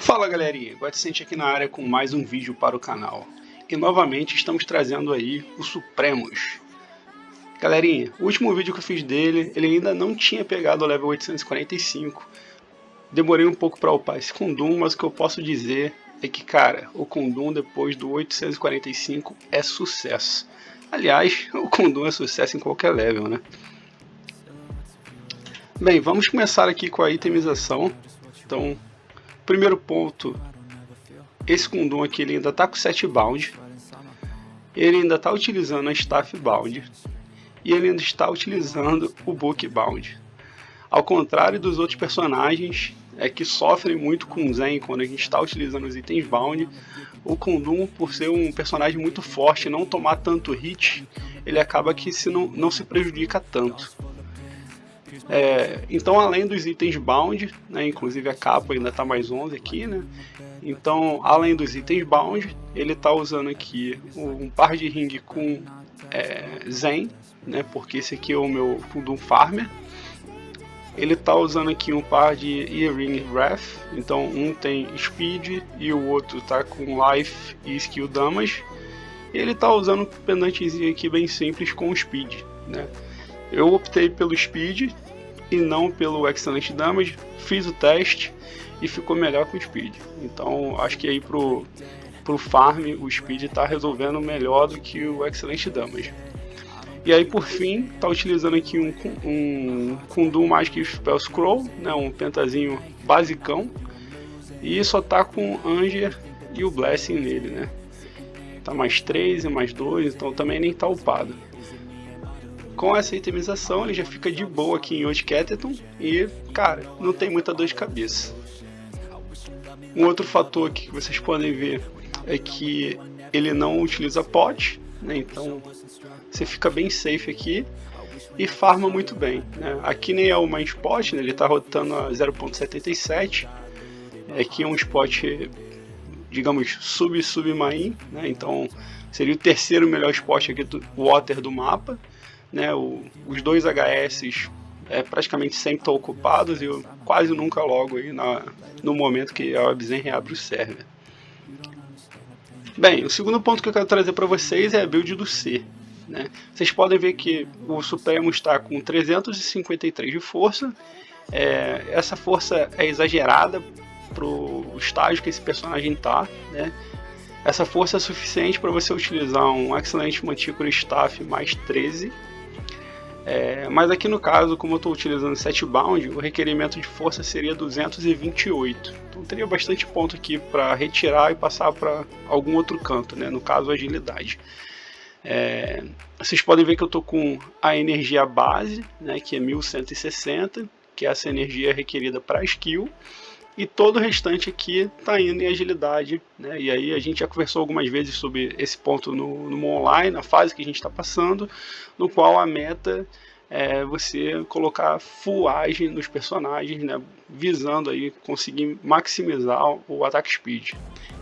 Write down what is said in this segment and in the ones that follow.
Fala galerinha, Godsent aqui na área com mais um vídeo para o canal. E novamente estamos trazendo aí o Supremos. Galerinha, o último vídeo que eu fiz dele, ele ainda não tinha pegado o level 845. Demorei um pouco para upar esse Kundum, mas o que eu posso dizer é que, cara, o Kundum depois do 845 é sucesso. Aliás, o Kundum é sucesso em qualquer level, né? Bem, vamos começar aqui com a itemização. Então, primeiro ponto, esse Kundum aqui ele ainda está com 7 bound, ele ainda está utilizando a Staff Bound e ele ainda está utilizando o Book Bound. Ao contrário dos outros personagens que sofrem muito com Zen quando a gente está utilizando os itens Bound, o Kundum, por ser um personagem muito forte e não tomar tanto hit, ele acaba que não se prejudica tanto. Então, além dos itens Bound, né, inclusive a capa ainda está mais 11 aqui, né? Então, além dos itens Bound, ele está usando aqui um par de ring com Zen, né, porque esse aqui é o meu Kundum Farmer. Ele está usando aqui um par de Earring Wrath, então um tem Speed e o outro está com Life e Skill Damage. Ele está usando um pendantezinho aqui bem simples com Speed, né? Eu optei pelo Speed e não pelo Excellent Damage, fiz o teste e ficou melhor com o Speed. Então acho que aí pro farm o Speed está resolvendo melhor do que o Excellent Damage. E aí por fim está utilizando aqui um Kundum Magic Spell Scroll, né, um pentazinho basicão, e só tá com o Anger e o Blessing nele, né? Tá mais 3 e mais 2, então também nem tá upado. Com essa itemização ele já fica de boa aqui em Old-Catteton e, cara, não tem muita dor de cabeça. Um outro fator aqui que vocês podem ver é que ele não utiliza pot, né? Então você fica bem safe aqui e farma muito bem, né? Aqui nem é o main spot, né? Ele está rotando a 0.77, aqui é um spot, digamos, sub-main, né? Então seria o terceiro melhor spot aqui do water do mapa, né? Os dois HS praticamente sempre estão ocupados e eu quase nunca logo aí no momento que a Webzen reabre o server. Bem, o segundo ponto que eu quero trazer para vocês é a build do C, né? Vocês podem ver que o Supremo está com 353 de força. Essa força é exagerada para o estágio que esse personagem está, né? Essa força é suficiente para você utilizar um Excellent Manticore Staff mais 13. Mas aqui no caso, como eu estou utilizando 7 bound, o requerimento de força seria 228. Então teria bastante ponto aqui para retirar e passar para algum outro canto, né? No caso, agilidade. Vocês podem ver que eu estou com a energia base, né, que é 1160, que é essa energia requerida para skill, e todo o restante aqui está indo em agilidade, né? E aí a gente já conversou algumas vezes sobre esse ponto no online, na fase que a gente está passando, no qual a meta é você colocar full age nos personagens, né, visando aí conseguir maximizar o ataque speed.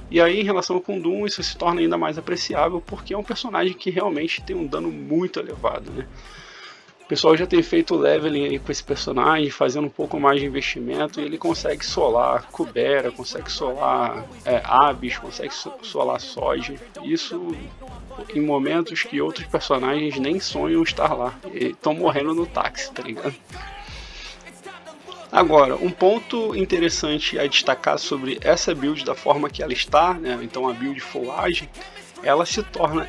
E aí em relação ao Kundum isso se torna ainda mais apreciável porque é um personagem que realmente tem um dano muito elevado, né? O pessoal já tem feito leveling aí com esse personagem, fazendo um pouco mais de investimento, e ele consegue solar Kubera, consegue solar Abyss, consegue solar Soja. Isso em momentos que outros personagens nem sonham estar lá, e estão morrendo no táxi, tá ligado? Agora, um ponto interessante a destacar sobre essa build da forma que ela está, né? Então a build full age, ela se torna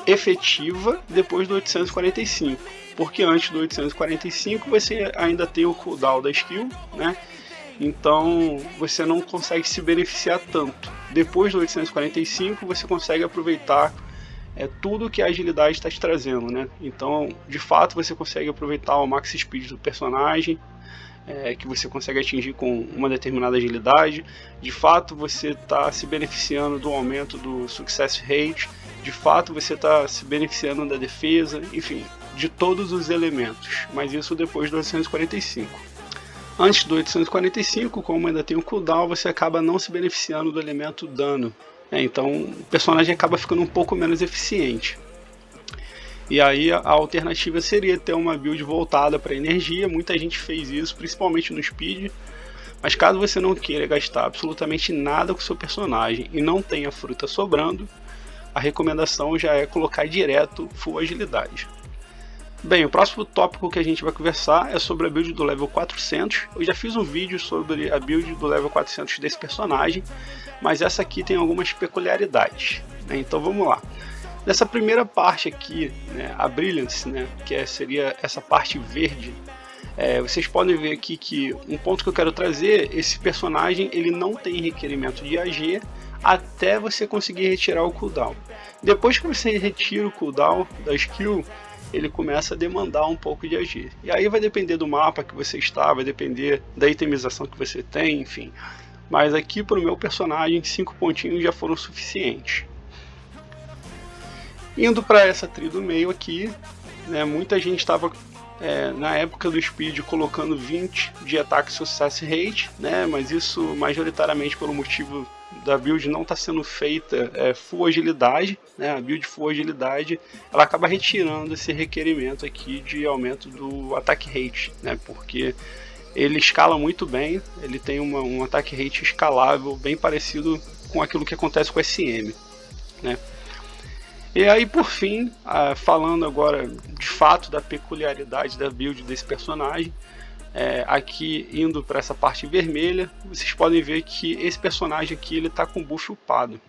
efetiva depois do 845, porque antes do 845 você ainda tem o cooldown da skill, né? Então você não consegue se beneficiar tanto. Depois do 845 você consegue aproveitar tudo que a agilidade está te trazendo, né? Então de fato você consegue aproveitar o max speed do personagem, que você consegue atingir com uma determinada agilidade. De fato você está se beneficiando do aumento do success rate, de fato você está se beneficiando da defesa, enfim, de todos os elementos, mas isso depois do 845. Antes do 845, como ainda tem o cooldown, você acaba não se beneficiando do elemento dano, então o personagem acaba ficando um pouco menos eficiente. E aí a alternativa seria ter uma build voltada para energia. Muita gente fez isso, principalmente no speed, Mas caso você não queira gastar absolutamente nada com seu personagem e não tenha fruta sobrando, a recomendação já é colocar direto full agilidade. Bem, o próximo tópico que a gente vai conversar é sobre a build do level 400. Eu já fiz um vídeo sobre a build do level 400 desse personagem, mas essa aqui tem algumas peculiaridades, né? Então vamos lá. Nessa primeira parte aqui, né, a Brilliance, né, seria essa parte verde, vocês podem ver aqui que um ponto que eu quero trazer, esse personagem ele não tem requerimento de AG até você conseguir retirar o cooldown. Depois que você retira o cooldown da skill, ele começa a demandar um pouco de AG. E aí vai depender do mapa que você está, vai depender da itemização que você tem, enfim. Mas aqui para o meu personagem, 5 pontinhos já foram suficientes. Indo para essa trilha do meio aqui, né, muita gente estava na época do Speed colocando 20 de ataque success rate, né, mas isso majoritariamente pelo motivo da build não está sendo feita full agilidade, né, a build full agilidade ela acaba retirando esse requerimento aqui de aumento do ataque rate, né, porque ele escala muito bem, ele tem um ataque rate escalável bem parecido com aquilo que acontece com o SM, né. E aí por fim, falando agora de fato da peculiaridade da build desse personagem, aqui indo para essa parte vermelha, vocês podem ver que esse personagem aqui ele está com buff upado.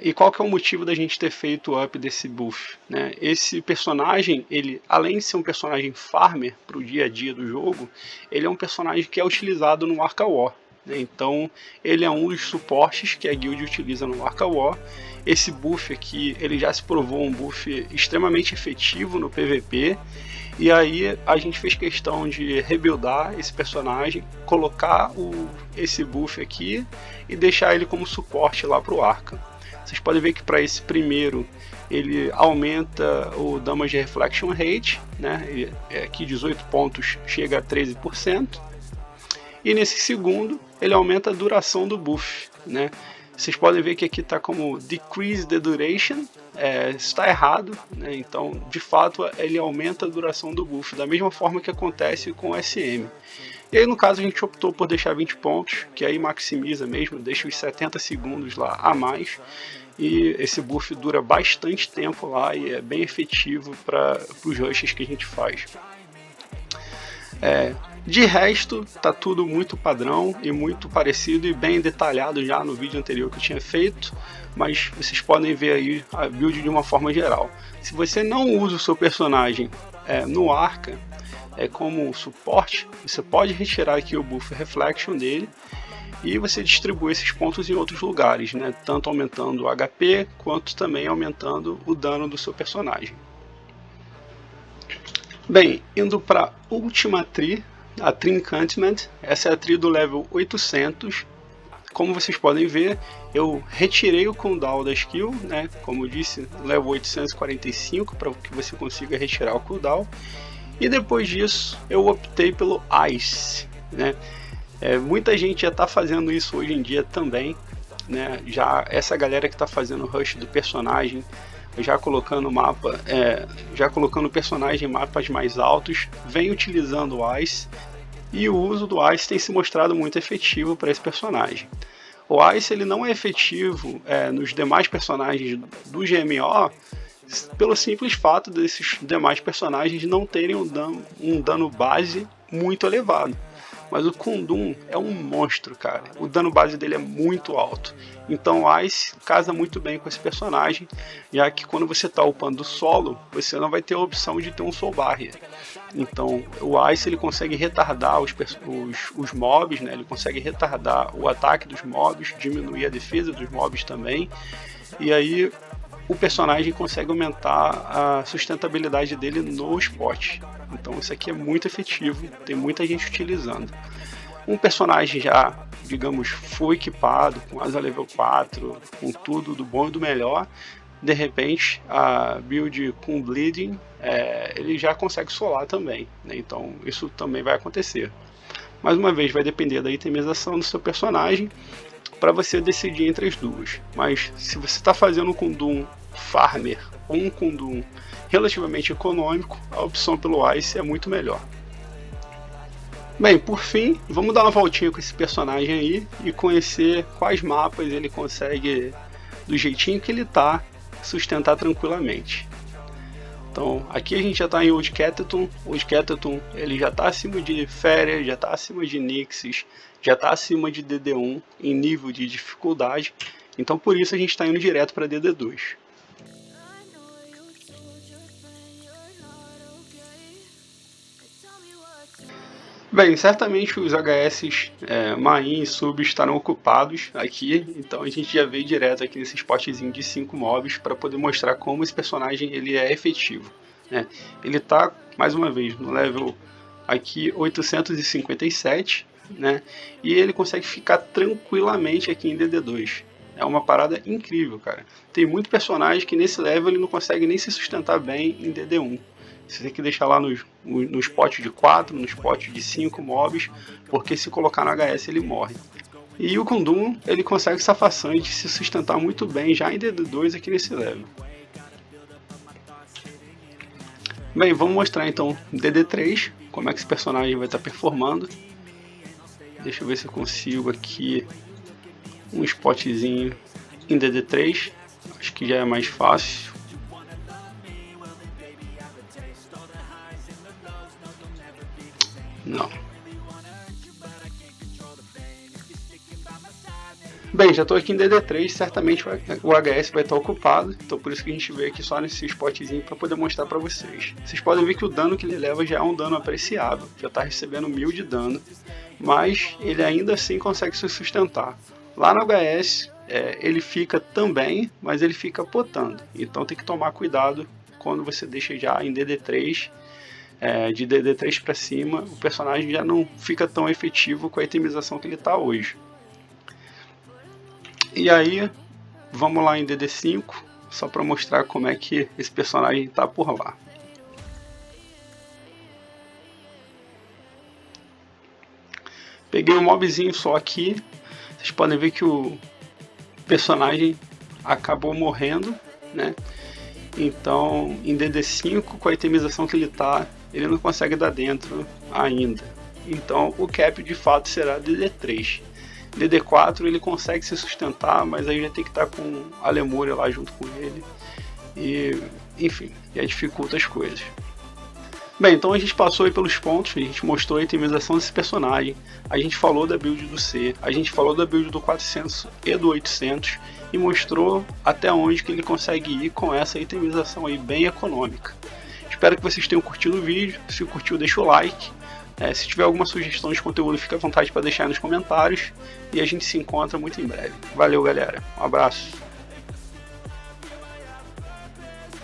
E qual que é o motivo da gente ter feito o up desse buff, né? Esse personagem, ele, além de ser um personagem farmer para o dia a dia do jogo, ele é um personagem que é utilizado no Arca War. Então ele é um dos suportes que a guild utiliza no Arca War. Esse buff aqui ele já se provou um buff extremamente efetivo no PVP, e aí a gente fez questão de rebuildar esse personagem, colocar esse buff aqui e deixar ele como suporte lá para o Arca. Vocês podem ver que para esse primeiro ele aumenta o Damage Reflection Rate, né? Aqui 18 pontos chega a 13%. E nesse segundo ele aumenta a duração do buff, né? Vocês podem ver que aqui está como Decrease the Duration, está errado, né? Então de fato ele aumenta a duração do buff, da mesma forma que acontece com o SM. E aí no caso a gente optou por deixar 20 pontos, que aí maximiza mesmo, deixa os 70 segundos lá a mais, e esse buff dura bastante tempo lá e é bem efetivo para os rushes que a gente faz. De resto, tá tudo muito padrão e muito parecido e bem detalhado já no vídeo anterior que eu tinha feito, mas vocês podem ver aí a build de uma forma geral. Se você não usa o seu personagem no Arca como suporte, você pode retirar aqui o buff Reflection dele e você distribui esses pontos em outros lugares, né? Tanto aumentando o HP quanto também aumentando o dano do seu personagem. Bem, indo para a última tree, a Tree Enchantment, essa é a tree do level 800. Como vocês podem ver, eu retirei o cooldown da skill, né? Como eu disse, level 845 para que você consiga retirar o cooldown. E depois disso, eu optei pelo Ice, né? Muita gente já está fazendo isso hoje em dia também, né? Já essa galera que está fazendo o rush do personagem, já colocando mapa, já colocando o personagem em mapas mais altos, vem utilizando o Ice, e o uso do Ice tem se mostrado muito efetivo para esse personagem. O Ice ele não é efetivo nos demais personagens do GMO, pelo simples fato desses demais personagens não terem um dano base muito elevado. Mas o Kundun é um monstro, cara. O dano base dele é muito alto. Então o Ice casa muito bem com esse personagem, já que quando você está upando solo, você não vai ter a opção de ter um Soul Barrier. Então o Ice ele consegue retardar os mobs, né? Ele consegue retardar o ataque dos mobs, diminuir a defesa dos mobs também. E aí o personagem consegue aumentar a sustentabilidade dele no spot. Então isso aqui é muito efetivo, tem muita gente utilizando. Um personagem já, digamos, full equipado, com asa level 4, com tudo do bom e do melhor, de repente a build com bleeding, ele já consegue solar também, né? Então isso também vai acontecer. Mais uma vez, vai depender da itemização do seu personagem para você decidir entre as duas. Mas se você está fazendo um Kundun farmer ou um Kundun relativamente econômico, a opção pelo Ice é muito melhor. Bem, por fim, vamos dar uma voltinha com esse personagem aí e conhecer quais mapas ele consegue, do jeitinho que ele tá, sustentar tranquilamente. Então, aqui a gente já está em Old Catterton. Old Catterton ele já está acima de Feria, já está acima de Nixis, já está acima de DD1 em nível de dificuldade. Então, por isso a gente está indo direto para DD2. Bem, certamente os HS Main e Sub estarão ocupados aqui, então a gente já veio direto aqui nesse spotzinho de 5 mobs para poder mostrar como esse personagem ele é efetivo. Né? Ele está, mais uma vez, no level aqui 857, né? E ele consegue ficar tranquilamente aqui em DD2. É uma parada incrível, cara. Tem muito personagem que nesse level ele não consegue nem se sustentar bem em DD1. Você tem que deixar lá no spot de 4, no spot de 5 mobs, porque se colocar no HS ele morre. E o Kundun, ele consegue essa façanha de se sustentar muito bem já em DD2 aqui nesse level. Bem, vamos mostrar então DD3, como é que esse personagem vai estar performando. Deixa eu ver se eu consigo aqui um spotzinho em DD3, acho que já é mais fácil. Não. Bem, já estou aqui em DD3, certamente o HS vai estar ocupado, então por isso que a gente veio aqui só nesse spotzinho para poder mostrar para vocês. Vocês podem ver que o dano que ele leva já é um dano apreciável, já está recebendo 1000 de dano, mas ele ainda assim consegue se sustentar. Lá no HS ele fica também, mas ele fica potando, então tem que tomar cuidado quando você deixa já em DD3. De DD3 para cima, o personagem já não fica tão efetivo com a itemização que ele está hoje. E aí, vamos lá em DD5, só para mostrar como é que esse personagem está por lá. Peguei um mobzinho só aqui, vocês podem ver que o personagem acabou morrendo, né? Então, em DD5, com a itemização que ele está, ele não consegue dar dentro ainda. Então, o cap de fato será DD3. DD4 ele consegue se sustentar, mas aí já tem que estar com a Lemúria lá junto com ele. E, enfim, já dificulta as coisas. Bem, então a gente passou aí pelos pontos, a gente mostrou a itemização desse personagem, a gente falou da build do C, a gente falou da build do 400 e do 800 e mostrou até onde que ele consegue ir com essa itemização aí bem econômica. Espero que vocês tenham curtido o vídeo, se curtiu deixa o like, se tiver alguma sugestão de conteúdo fica à vontade para deixar nos comentários e a gente se encontra muito em breve. Valeu galera, um abraço.